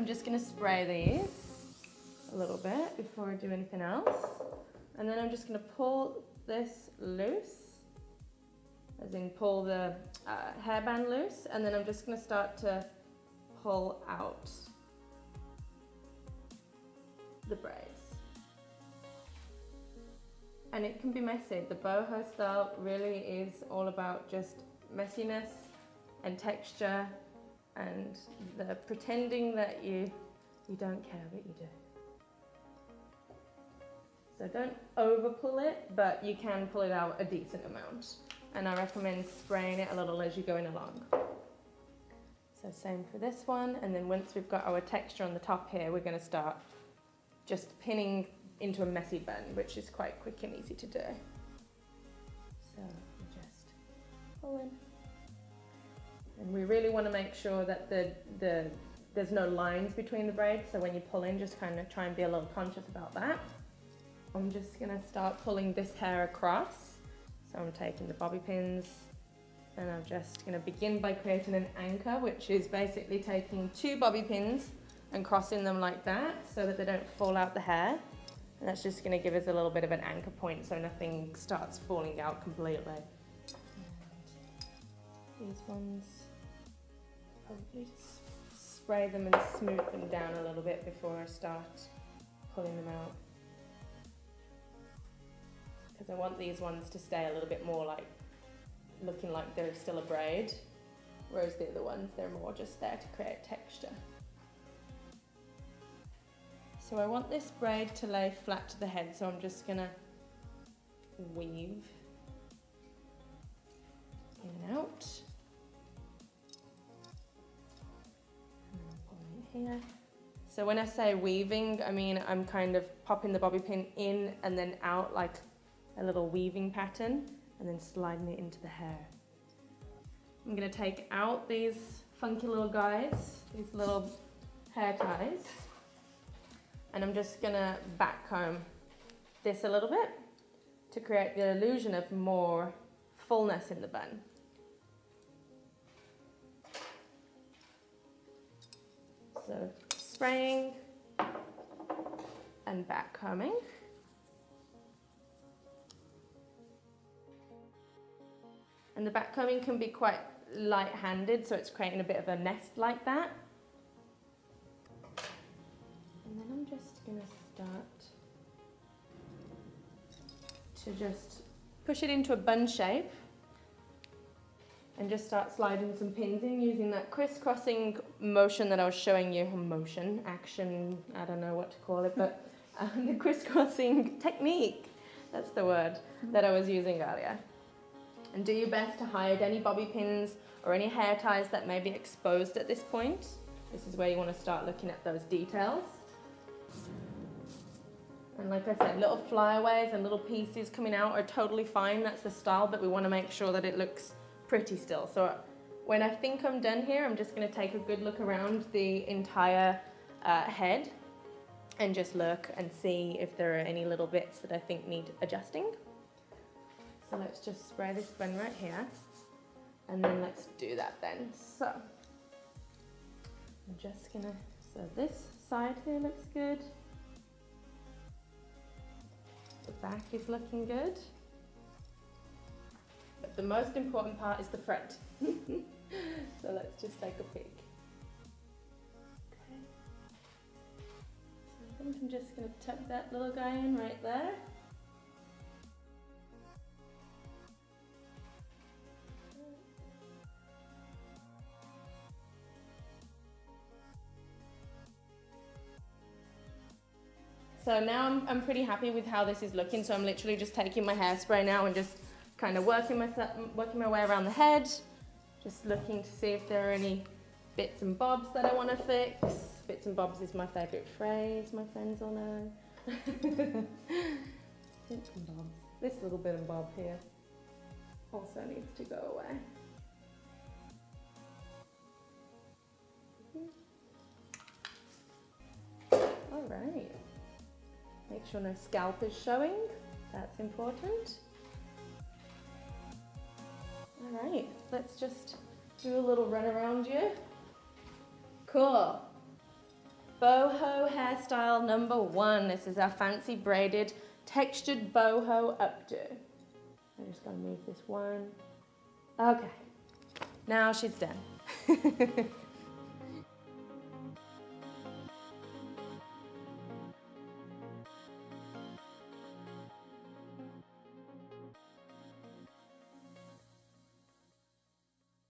I'm just going to spray these a little bit before I do anything else. And then I'm just going to pull this loose, as in pull the hairband loose, and then I'm just going to start to pull out the braids. And it can be messy. The boho style really is all about just messiness and texture and the pretending that you don't care, but you do. So don't over pull it, but you can pull it out a decent amount. And I recommend spraying it a little as you're going along. So same for this one, and then once we've got our texture on the top here, we're going to start just pinning into a messy bun, which is quite quick and easy to do. So we just pull in. And we really want to make sure that there's no lines between the braids, so when you pull in, just kind of try and be a little conscious about that. I'm just going to start pulling this hair across. So I'm taking the bobby pins, and I'm just going to begin by creating an anchor, which is basically taking 2 bobby pins and crossing them like that so that they don't fall out the hair. And that's just going to give us a little bit of an anchor point so nothing starts falling out completely. And these ones, probably just spray them and smooth them down a little bit before I start pulling them out. Because I want these ones to stay a little bit more like looking like they're still a braid, whereas the other ones, they're more just there to create texture. So I want this braid to lay flat to the head, so I'm just gonna weave in and out. And I'm pulling it here. So when I say weaving, I mean I'm kind of popping the bobby pin in and then out like a little weaving pattern, and then sliding it into the hair. I'm gonna take out these funky little guys, these little hair ties, and I'm just gonna back comb this a little bit to create the illusion of more fullness in the bun. So spraying and back combing. And the back combing can be quite light-handed, so it's creating a bit of a nest like that. And then I'm just going to start to just push it into a bun shape and just start sliding some pins in using that crisscrossing motion that I was showing you. Action, I don't know what to call it, but the crisscrossing technique, that's the word that I was using earlier. And do your best to hide any bobby pins or any hair ties that may be exposed at this point. This is where you want to start looking at those details. And like I said, little flyaways and little pieces coming out are totally fine. That's the style, but we want to make sure that it looks pretty still. So when I think I'm done here, I'm just going to take a good look around the entire head and just look and see if there are any little bits that I think need adjusting. So let's just spray this bun right here, and then let's do that then. So I'm just gonna, so this side here looks good. The back is looking good. But the most important part is the front. So let's just take a peek. Okay. So I think I'm just gonna tuck that little guy in right there. So now I'm pretty happy with how this is looking, so I'm literally just taking my hairspray now and just kind of working my way around the head, just looking to see if there are any bits and bobs that I want to fix. Bits and bobs is my favourite phrase, my friends all know. Bits and bobs. This little bit and bob here also needs to go away. All right. Make sure no scalp is showing, that's important. All right, let's just do a little run around you. Cool. boho hairstyle number 1. This is our fancy braided textured boho updo. I'm just gonna move this one. Okay, now she's done.